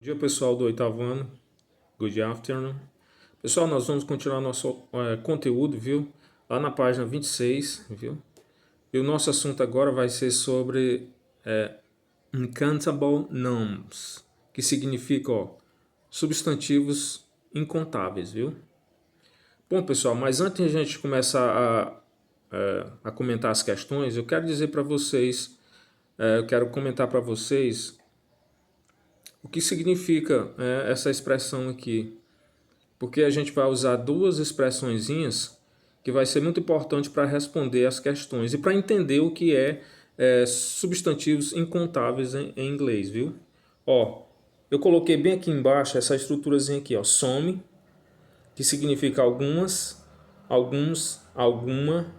Dia pessoal do oitavo ano, good afternoon. Pessoal, nós vamos continuar nosso conteúdo, viu? Lá na página 26, viu? E o nosso assunto agora vai ser sobre uncountable nouns, que significa, substantivos incontáveis, viu? Bom, pessoal, mas antes de a gente começar a comentar as questões, eu quero dizer para vocês, eu quero comentar para vocês o que significa essa expressão aqui. Porque a gente vai usar duas expressõezinhas que vai ser muito importante para responder as questões e para entender o que é substantivos incontáveis em inglês, viu? Ó, eu coloquei bem aqui embaixo essa estruturazinha aqui, ó, some, que significa algumas, alguns, alguma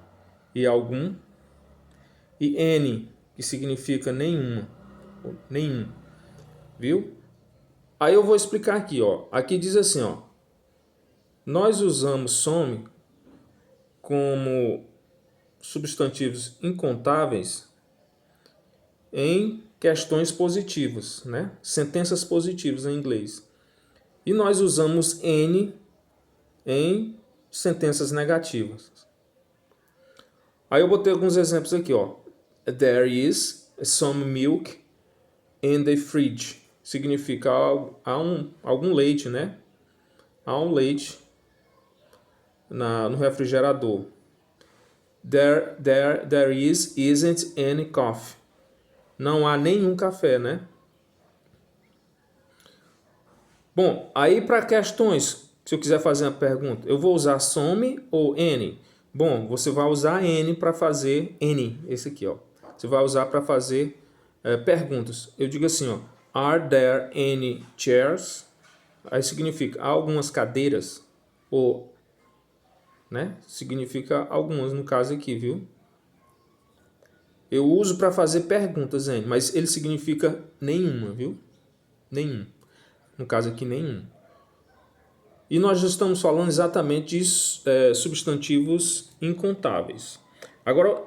e algum, e N, que significa nenhuma, nenhum, viu? Aí eu vou explicar aqui, ó. Aqui diz assim, ó. Nós usamos some como substantivos incontáveis em questões positivas, né? Sentenças positivas em inglês. E nós usamos N em sentenças negativas. Aí eu botei alguns exemplos aqui, ó. There is some milk in the fridge. Significa algum leite, né? Há um leite no refrigerador. There isn't any coffee. Não há nenhum café, né? Bom, aí para questões, se eu quiser fazer uma pergunta, eu vou usar some ou any? Bom, você vai usar any para fazer any, esse aqui, ó. Você vai usar para fazer perguntas. Eu digo assim, ó, are there any chairs? Aí significa há algumas cadeiras ou, né? Significa algumas no caso aqui, viu? Eu uso para fazer perguntas, hein? Mas ele significa nenhuma, viu? Nenhum. No caso aqui, nenhum. E nós estamos falando exatamente de substantivos incontáveis. Agora,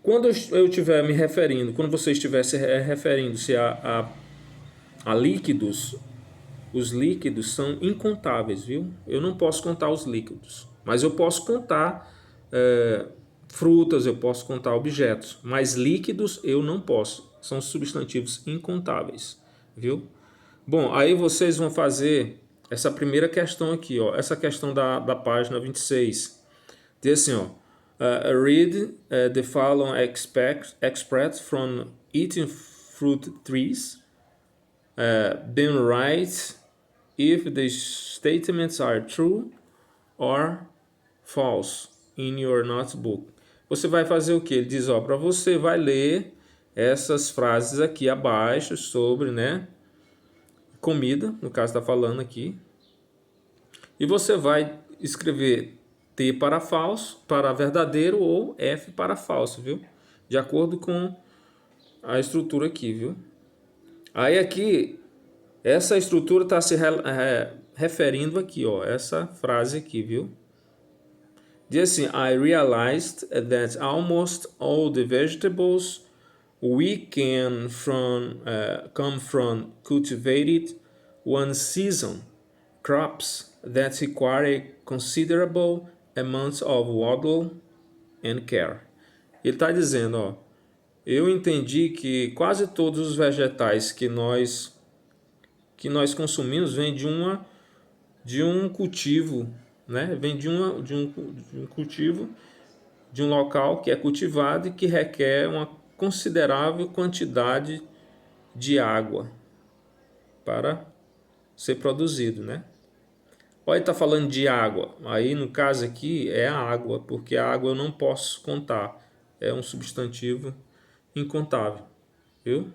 quando eu estiver me referindo, quando você estiver se referindo-se a líquidos, os líquidos são incontáveis, viu? Eu não posso contar os líquidos, mas eu posso contar frutas, eu posso contar objetos, mas líquidos eu não posso. São substantivos incontáveis, viu? Bom, aí vocês vão fazer essa primeira questão aqui, ó. Essa questão da página 26. Diz assim, ó. Read the following extracts from eating fruit trees. Then write if the statements are true or false in your notebook. Você vai fazer o que? Ele diz, ó, para você vai ler essas frases aqui abaixo sobre, né, comida, no caso está falando aqui. E você vai escrever T para falso, para verdadeiro ou F para falso, viu? De acordo com a estrutura aqui, viu? Aí aqui, essa estrutura está se referindo aqui, ó, essa frase aqui, viu? Diz assim, I realized that almost all the vegetables we can come from cultivated one-season crops that require considerable amounts of water and care. Ele está dizendo, ó, eu entendi que quase todos os vegetais que nós consumimos vêm de um cultivo, né? Vem de um cultivo, de um local que é cultivado e que requer uma considerável quantidade de água para ser produzido, né? Olha, está falando de água. Aí, no caso aqui, é a água, porque a água eu não posso contar. É um substantivo incontável, viu?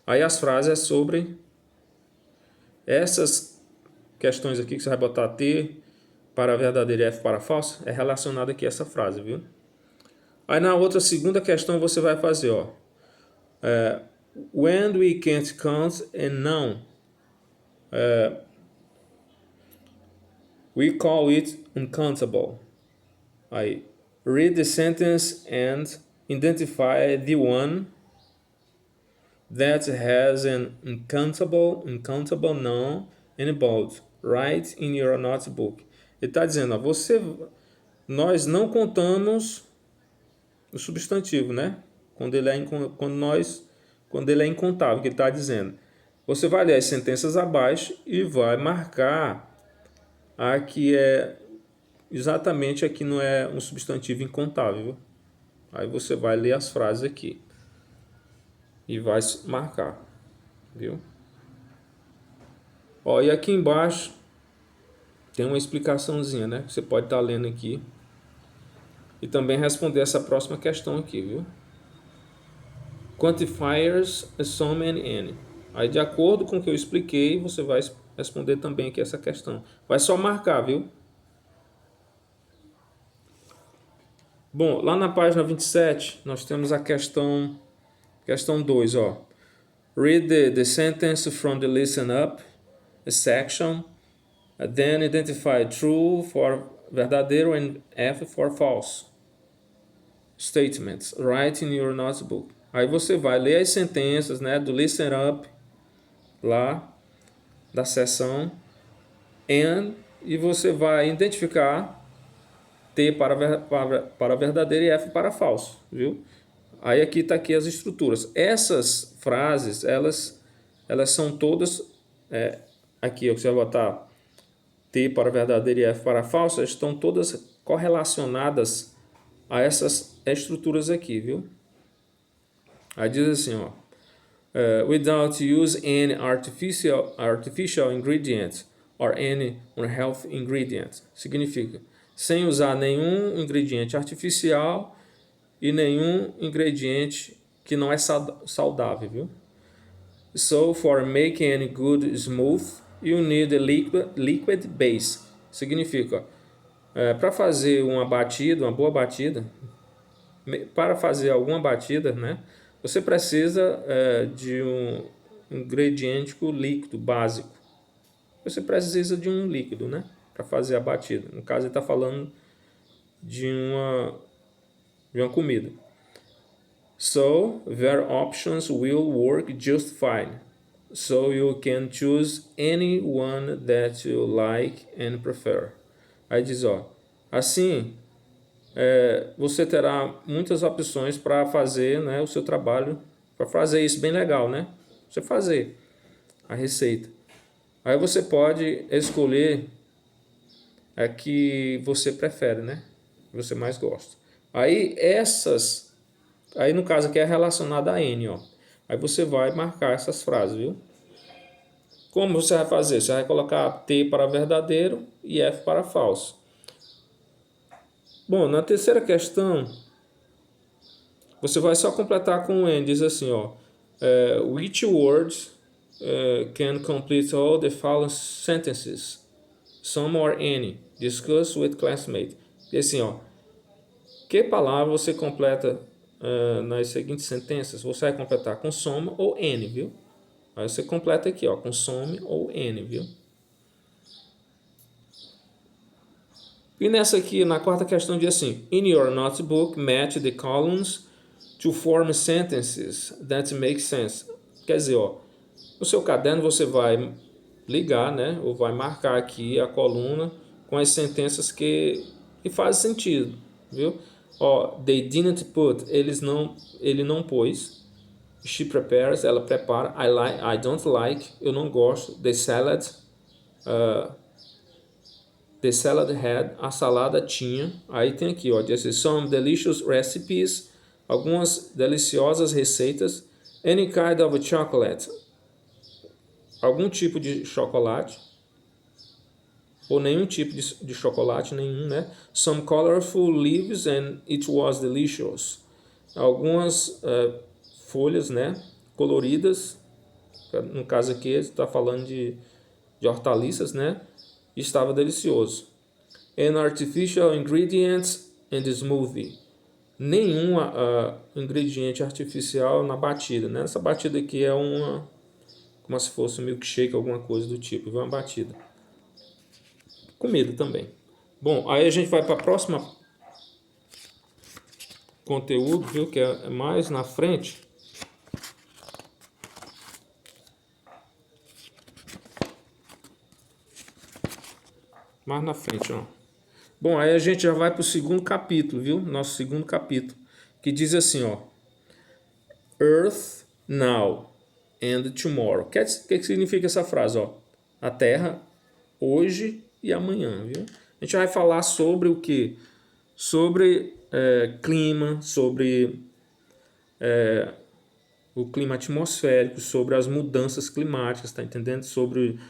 Aí as frases é sobre essas questões aqui que você vai botar T para verdadeiro e F para falso, é relacionada aqui a essa frase, viu? Aí na outra segunda questão você vai fazer, ó, when we can't count and não, we call it uncountable. Aí, read the sentence and identify the one that has an uncountable noun and bold. Write in your notebook. Ele está dizendo, ó, nós não contamos o substantivo, né? Quando ele é incontável, que ele está dizendo. Você vai ler as sentenças abaixo e vai marcar aqui exatamente aqui não é um substantivo incontável. Aí você vai ler as frases aqui e vai marcar, viu? Ó, e aqui embaixo tem uma explicaçãozinha, né? Você pode estar lendo aqui e também responder essa próxima questão aqui, viu? Quantifiers, some and any. Aí, de acordo com o que eu expliquei, você vai responder também aqui essa questão. Vai só marcar, viu? Bom, lá na página 27, nós temos a questão 2, ó. Read the sentence from the listen up section, then identify true for verdadeiro and F for false statements. Write in your notebook. Aí você vai ler as sentenças, né, do listen up lá da seção e você vai identificar T para verdadeiro e F para falso, viu? Aí aqui está aqui as estruturas. Essas frases, elas são todas aqui, você vai botar T para verdadeiro e F para falso, estão todas correlacionadas a essas estruturas aqui, viu? Aí diz assim, ó, without use any artificial ingredient or any unhealthy ingredient. Significa, sem usar nenhum ingrediente artificial e nenhum ingrediente que não é saudável, viu? So, for making any good smooth, you need a liquid base. Significa, para fazer uma boa batida, para fazer alguma batida, né? Você precisa de um ingrediente líquido básico. Você precisa de um líquido, né? Para fazer a batida. No caso, ele está falando de uma comida. So, their options will work just fine. So, you can choose any one that you like and prefer. Aí diz, ó, assim, você terá muitas opções para fazer, né, o seu trabalho, para fazer isso bem legal, né? Você fazer a receita. Aí você pode escolher a que você prefere, né? Que você mais gosta. Aí no caso aqui é relacionada a N, ó. Aí você vai marcar essas frases, viu? Como você vai fazer? Você vai colocar T para verdadeiro e F para falso. Bom, na terceira questão, você vai só completar com o N. Diz assim, ó. Which words can complete all the following sentences? Some or any. Discuss with classmate. E assim, ó. Que palavra você completa nas seguintes sentenças? Você vai completar com some ou N, viu? Aí você completa aqui, ó, com some ou N, viu? E nessa aqui, na quarta questão, diz assim: In your notebook, match the columns to form sentences that make sense. Quer dizer, ó, no seu caderno você vai ligar, né, ou vai marcar aqui a coluna com as sentenças que fazem sentido, viu? Ó, they didn't put, ele não pôs. She prepares, ela prepara. I don't like, eu não gosto. The salad had, a salada tinha. Aí tem aqui, ó, diz some delicious recipes, algumas deliciosas receitas. Any kind of chocolate, algum tipo de chocolate. Ou nenhum tipo de chocolate, nenhum, né? Some colorful leaves and it was delicious. Algumas folhas, né, coloridas, no caso aqui está falando de hortaliças, né, e estava delicioso. And artificial ingredients in the smoothie. Nenhum ingrediente artificial na batida, né? Essa batida aqui é como se fosse um milkshake, alguma coisa do tipo, uma batida. Comida também. Bom, aí a gente vai para a próxima conteúdo, viu, que é mais na frente. mais na frente, ó. Bom, aí a gente já vai para o segundo capítulo, viu? Nosso segundo capítulo, que diz assim, ó. Earth now and tomorrow. O que significa essa frase, ó? A Terra hoje e amanhã, viu? A gente vai falar sobre o quê? Sobre clima, sobre o clima atmosférico, sobre as mudanças climáticas, tá entendendo? Sobre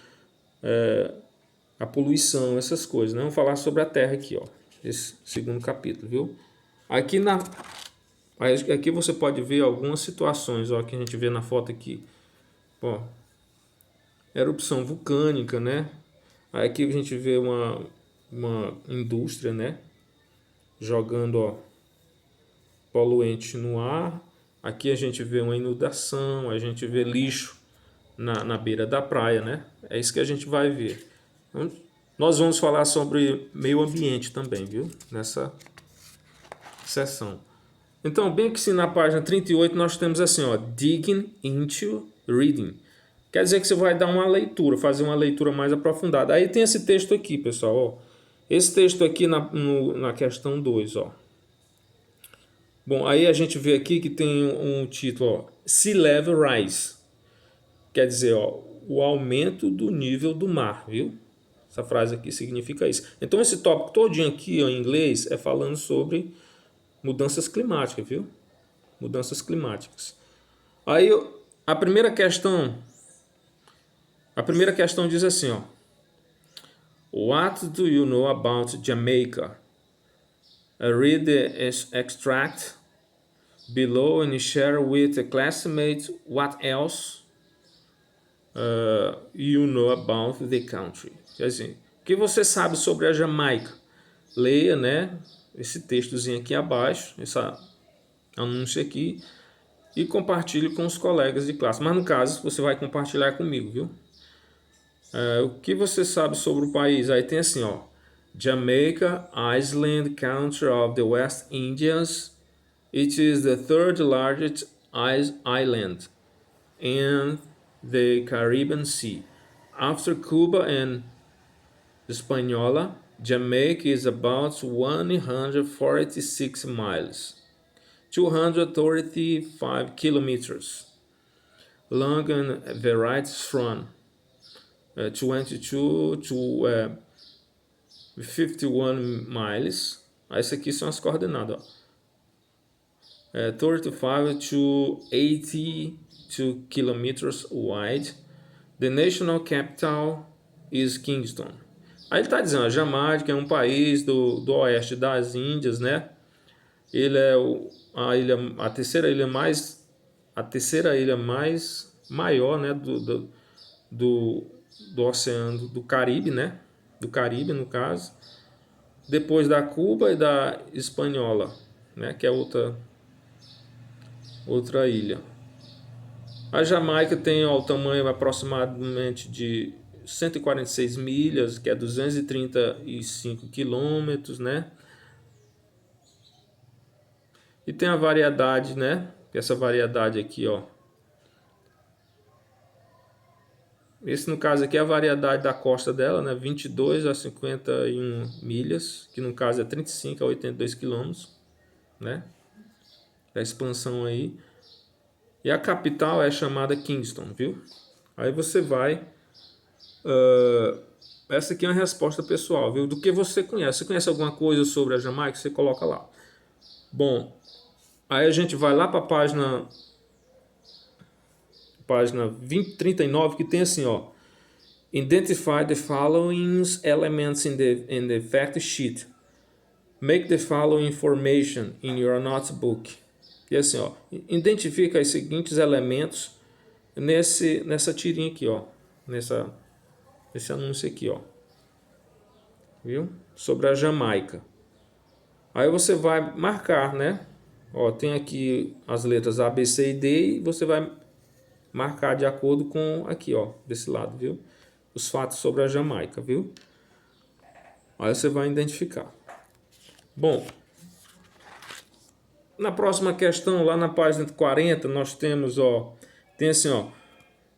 a poluição, essas coisas, né? Vamos falar sobre a Terra aqui, ó. Esse segundo capítulo, viu? Aqui você pode ver algumas situações, ó, que a gente vê na foto aqui. Ó, erupção vulcânica, né? Aí aqui a gente vê uma indústria, né? Jogando, ó, poluente no ar. Aqui a gente vê uma inundação, a gente vê lixo na beira da praia, né? É isso que a gente vai ver. Então, nós vamos falar sobre meio ambiente também, viu? Nessa sessão. Então, bem que se na página 38 nós temos assim, ó, digging into reading. Quer dizer que você vai dar uma leitura, fazer uma leitura mais aprofundada. Aí tem esse texto aqui, pessoal, ó. Esse texto aqui na questão 2, ó. Bom, aí a gente vê aqui que tem um título, ó, Sea Level Rise. Quer dizer, ó, o aumento do nível do mar, viu? Essa frase aqui significa isso. Então esse tópico todinho aqui, ó, em inglês é falando sobre mudanças climáticas, viu? Mudanças climáticas. Aí a primeira questão diz assim, ó. What do you know about Jamaica? Read the extract below and share with a classmate what else you know about the country. Quer dizer, o que você sabe sobre a Jamaica? Leia, né, esse textozinho aqui abaixo, esse anúncio aqui, e compartilhe com os colegas de classe. Mas no caso, você vai compartilhar comigo, viu? O que você sabe sobre o país? Aí tem assim, ó. Jamaica, island country of the West Indies. It is the third largest island in the Caribbean Sea. After Cuba and Hispaniola, Jamaica is about 146 miles, 235 kilometers long and varies from 22 to 51 miles. Essa aqui são as coordenadas, ó. 35 to 82 kilometers wide. The national capital is Kingston. Aí ele está dizendo, a Jamaica é um país do oeste das Índias, né? Ele é a terceira ilha mais maior, né, do oceano do Caribe, né? Do Caribe, no caso. Depois da Cuba e da Hispaniola, né? Que é outra ilha. A Jamaica tem, ó, o tamanho aproximadamente de 146 milhas, que é 235 quilômetros, né? E tem a variedade, né? Essa variedade aqui, ó. Esse, no caso aqui, é a variedade da costa dela, né? 22 a 51 milhas, que no caso é 35 a 82 quilômetros, né? Da expansão aí. E a capital é chamada Kingston, viu? Aí você vai... essa aqui é uma resposta pessoal, viu? Do que você conhece. Você conhece alguma coisa sobre a Jamaica? Você coloca lá. Bom, aí a gente vai lá para a página 39, que tem assim, ó. Identify the following elements in the fact sheet. Make the following information in your notebook. E assim, ó, identifica os seguintes elementos nessa tirinha aqui, ó. Nesse anúncio aqui, ó. Viu? Sobre a Jamaica. Aí você vai marcar, né? Ó, tem aqui as letras A, B, C e D e você vai marcar de acordo com aqui, ó, desse lado, viu? Os fatos sobre a Jamaica, viu? Aí você vai identificar. Bom, na próxima questão, lá na página 40, nós temos, ó, tem assim, ó,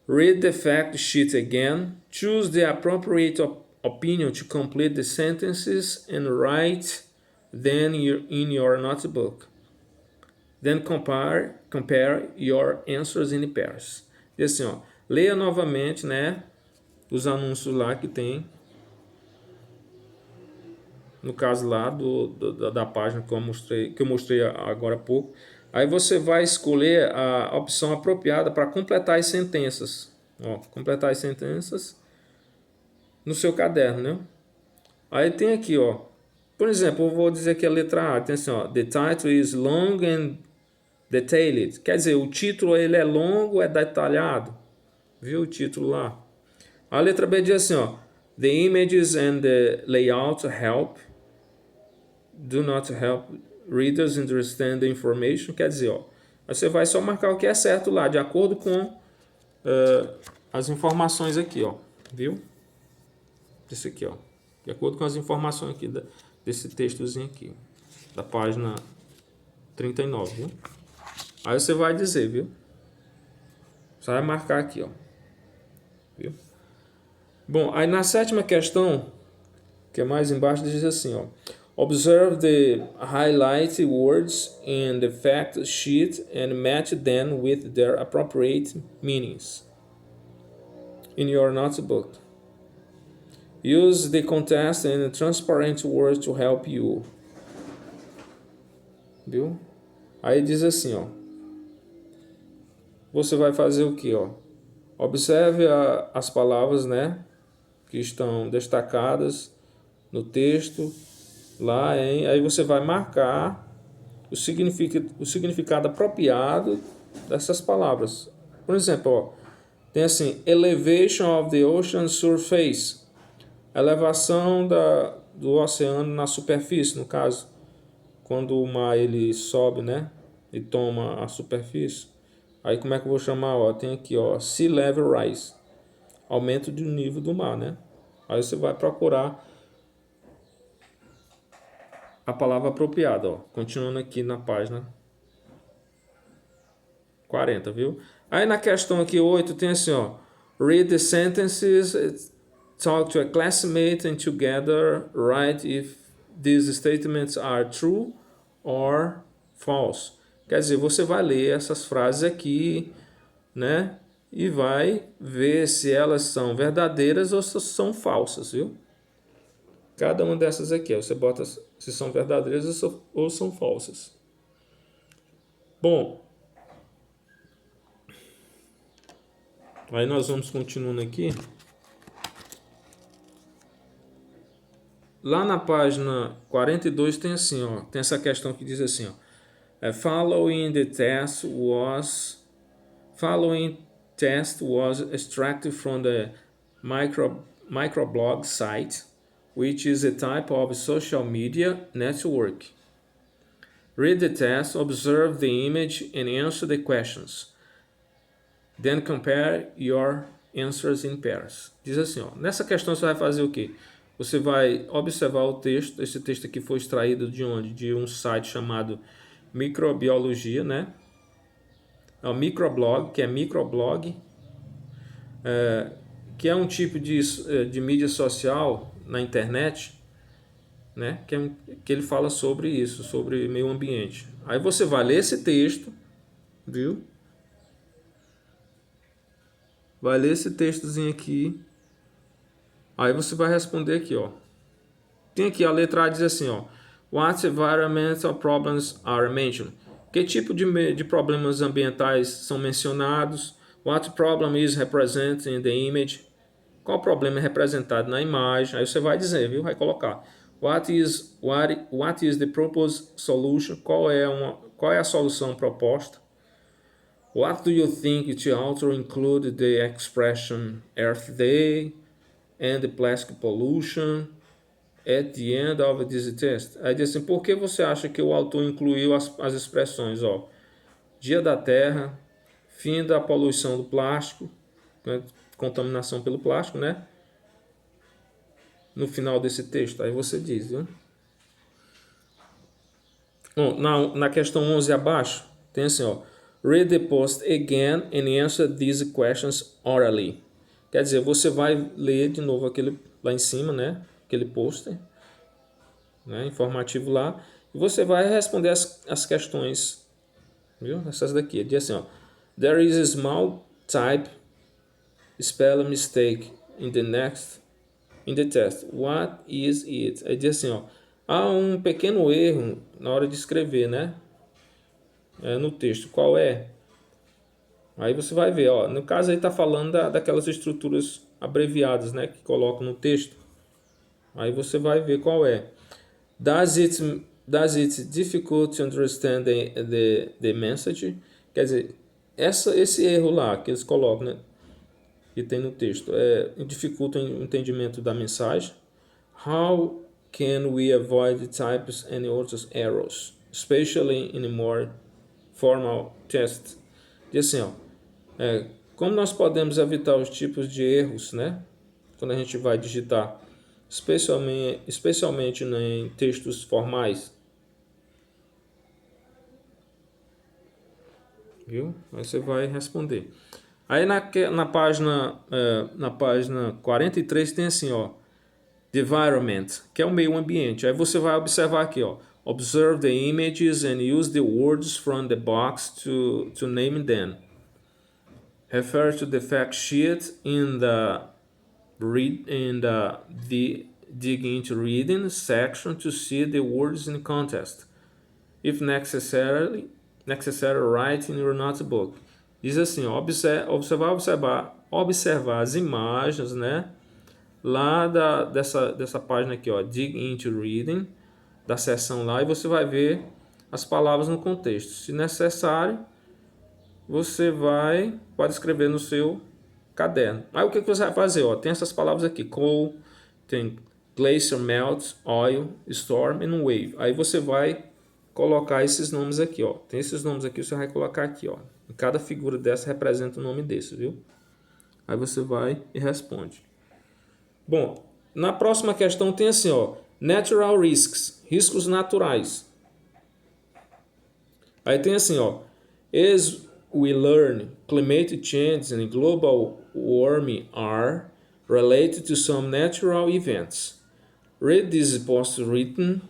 read the fact sheet again, choose the appropriate opinion to complete the sentences and write them in your notebook. Then compare your answers in pairs. E assim, ó, leia novamente, né, os anúncios lá que tem, no caso lá da página que eu mostrei agora há pouco. Aí você vai escolher a opção apropriada para completar as sentenças. Ó, completar as sentenças no seu caderno, né? Aí tem aqui, ó. Por exemplo, eu vou dizer que a letra A tem assim, ó. The title is long and detailed. Quer dizer, o título ele é longo, é detalhado. Viu o título lá? A letra B diz assim, ó. The images and the layout do not help readers understand the information. Quer dizer, ó. Você vai só marcar o que é certo lá, de acordo com as informações aqui, ó. Viu? Esse aqui, ó. De acordo com as informações aqui desse textozinho aqui. Da página 39, viu? Aí você vai dizer, viu? Você vai marcar aqui, ó. Viu? Bom, aí na sétima questão, que é mais embaixo, diz assim, ó. Observe the highlighted words in the fact sheet and match them with their appropriate meanings in your notebook. Use the context and transparent words to help you. Viu? Aí diz assim, ó. Você vai fazer o que, ó? Observe as palavras, né, que estão destacadas no texto lá, hein? Aí você vai marcar o significado apropriado dessas palavras. Por exemplo, ó, tem assim, elevation of the ocean surface, elevação do oceano na superfície, no caso, quando o mar ele sobe, né, e toma a superfície. Aí como é que eu vou chamar, ó? Tem aqui, ó, sea level rise, aumento do nível do mar, né? Aí você vai procurar a palavra apropriada, ó. Continuando aqui na página 40, viu? Aí na questão aqui 8 tem assim, ó. Read the sentences, talk to a classmate and together write if these statements are true or false. Quer dizer, você vai ler essas frases aqui, né? E vai ver se elas são verdadeiras ou se são falsas, viu? Cada uma dessas aqui, ó, você bota se são verdadeiras ou são falsas. Bom, aí nós vamos continuando aqui. Lá na página 42 tem assim, ó, tem essa questão que diz assim, ó. Following test was extracted from the microblog site, which is a type of social media network. Read the test, observe the image, and answer the questions. Then compare your answers in pairs. Diz assim, ó, nessa questão você vai fazer o quê? Você vai observar o texto. Esse texto aqui foi extraído de onde? De um site chamado Microbiologia, né? É o microblog, que é microblog, que é um tipo de mídia social na internet, né? Que ele fala sobre isso, sobre meio ambiente. Aí você vai ler esse texto, viu? Vai ler esse textozinho aqui. Aí você vai responder aqui, ó. Tem aqui a letra A, diz assim, ó. What environmental problems are mentioned? Que tipo de problemas ambientais são mencionados? What problem is represented in the image? Qual problema é representado na imagem? Aí você vai dizer, viu? Vai colocar. What is the proposed solution? Qual é a solução proposta? What do you think the author included the expression Earth Day and the plastic pollution at the end of this test? Aí diz assim, por que você acha que o autor incluiu as expressões, ó, Dia da Terra, fim da poluição do plástico, né, contaminação pelo plástico, né? No final desse texto, aí você diz, viu? Bom, na questão 11 abaixo, tem assim, ó, read the post again and answer these questions orally. Quer dizer, você vai ler de novo lá em cima, né? Aquele pôster, né? Informativo lá. E você vai responder as questões, viu? Essas daqui. Diz assim, ó. There is a small type spell mistake in the test. What is it? Aí diz assim, ó. Há um pequeno erro na hora de escrever, né? No texto. Qual é? Aí você vai ver, ó. No caso aí tá falando daquelas estruturas abreviadas, né? Que colocam no texto. Aí você vai ver qual é. Does it difficult to understand the message? Quer dizer, esse erro lá que eles colocam, né? Que tem no texto, dificulta o entendimento da mensagem. How can we avoid types and outros errors, especially in a more formal test? Diz assim, ó, como nós podemos evitar os tipos de erros, né? Quando a gente vai digitar, especialmente em textos formais. Viu? Aí você vai responder. Aí na página 43 tem assim, ó, the environment, que é o meio ambiente. Aí você vai observar aqui, ó, observe the images and use the words from the box to name them. Refer to the fact sheet in the dig into reading section to see the words in context. If necessary, write in your notebook. Diz assim, ó, observar as imagens, né? Lá dessa página aqui, ó, dig into reading, da seção lá, e você vai ver as palavras no contexto. Se necessário, você pode escrever no seu caderno. Aí o que você vai fazer? Ó, tem essas palavras aqui, cold, tem glacier, melt, oil, storm and wave. Aí você vai colocar esses nomes aqui, ó. Tem esses nomes aqui, você vai colocar aqui, ó. Cada figura dessa representa o nome desse, viu? Aí você vai e responde. Bom, na próxima questão tem assim, ó, natural risks, riscos naturais. Aí tem assim, ó, as we learn, climate change and global warming are related to some natural events. Read this post written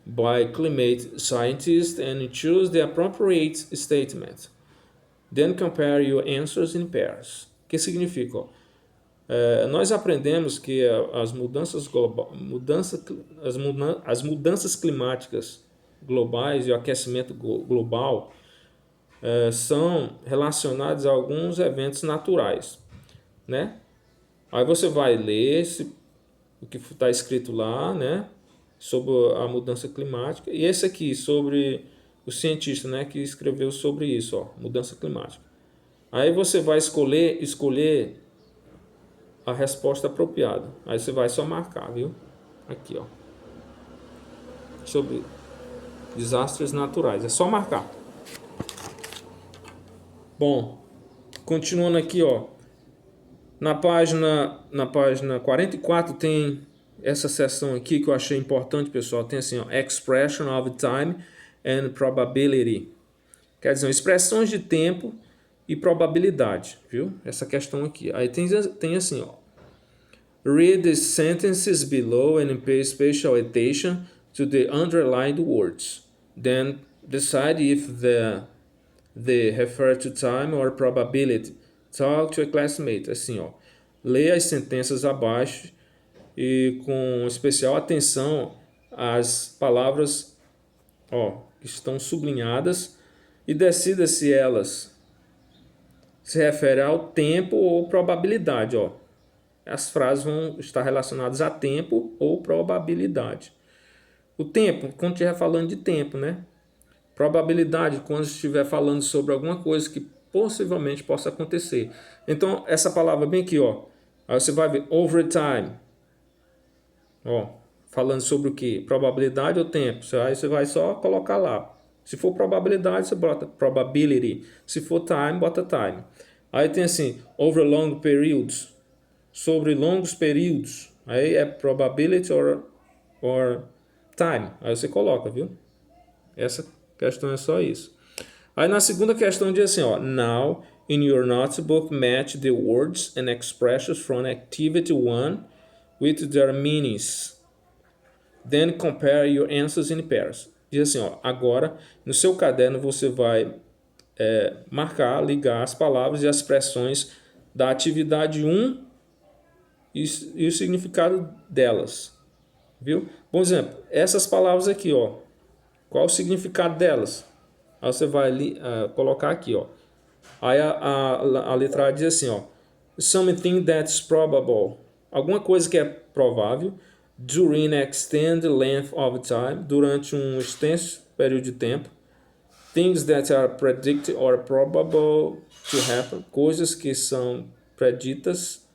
by climate scientists and choose the appropriate statement. Then compare your answers in pairs. O que significa? Ó? Nós aprendemos que as mudanças climáticas globais e o aquecimento global são relacionados a alguns eventos naturais, né? Aí você vai ler o que está escrito lá, né? Sobre a mudança climática, e esse aqui sobre o cientista, né, que escreveu sobre isso, ó, mudança climática. Aí você vai escolher a resposta apropriada. Aí você vai só marcar, viu? Aqui, ó. Sobre desastres naturais. É só marcar. Bom, continuando aqui, ó. Na página 44 tem essa seção aqui que eu achei importante, pessoal. Tem assim, ó, expression of time and probability. Quer dizer, expressões de tempo e probabilidade, viu? Essa questão aqui. Aí tem assim, ó. Read the sentences below and pay special attention to the underlined words. Then decide if they refer to time or probability. Talk to a classmate. Assim, ó. Leia as sentenças abaixo e com especial atenção às palavras, ó, que estão sublinhadas e decida se elas se referem ao tempo ou probabilidade, ó. As frases vão estar relacionadas a tempo ou probabilidade. O tempo, quando estiver falando de tempo, né? Probabilidade, quando estiver falando sobre alguma coisa que possivelmente possa acontecer. Então, essa palavra bem aqui, ó. Aí você vai ver overtime. Ó, falando sobre o que? Probabilidade ou tempo. Aí você vai só colocar lá. Se for probabilidade, você bota probability. Se for time, bota time. Aí tem assim, over long periods. Sobre longos períodos. Aí é probability or time. Aí você coloca, viu? Essa questão é só isso. Aí na segunda questão diz assim, ó. Now, in your notebook, match the words and expressions from activity 1 with their meanings. Then compare your answers in pairs. Diz assim, ó, agora no seu caderno você vai marcar, ligar as palavras e as expressões da atividade 1 e o significado delas. Viu? Por exemplo, essas palavras aqui, ó, qual o significado delas? Aí você vai colocar aqui, ó. Aí a letra A diz assim, ó, something that's probable, alguma coisa que é provável, during extended length of time, durante um extenso período de tempo, things that are predicted or probable to happen, coisas que são preditas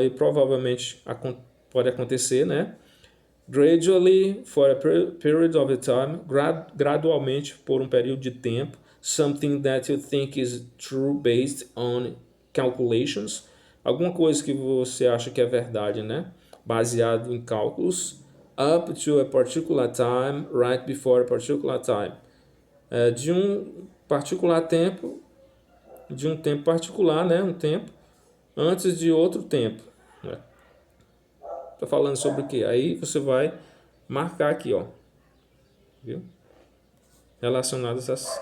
e provavelmente pode acontecer, né? Gradually, for a period of time, gradualmente por um período de tempo, something that you think is true based on calculations, alguma coisa que você acha que é verdade, né? Baseado em cálculos, up to a particular time, right before a particular time, de um particular tempo, de um tempo particular, né? Um tempo antes de outro tempo, né? Tá falando sobre o que? Aí você vai marcar aqui, ó, viu? Relacionadas essas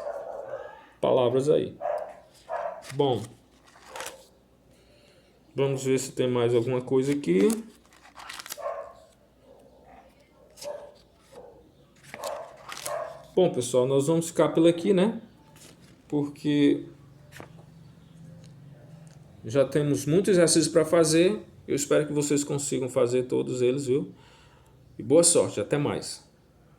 palavras aí. Bom, vamos ver se tem mais alguma coisa aqui. Bom, pessoal, nós vamos ficar por aqui, né? Porque já temos muitos exercícios para fazer. Eu espero que vocês consigam fazer todos eles, viu? E boa sorte, até mais.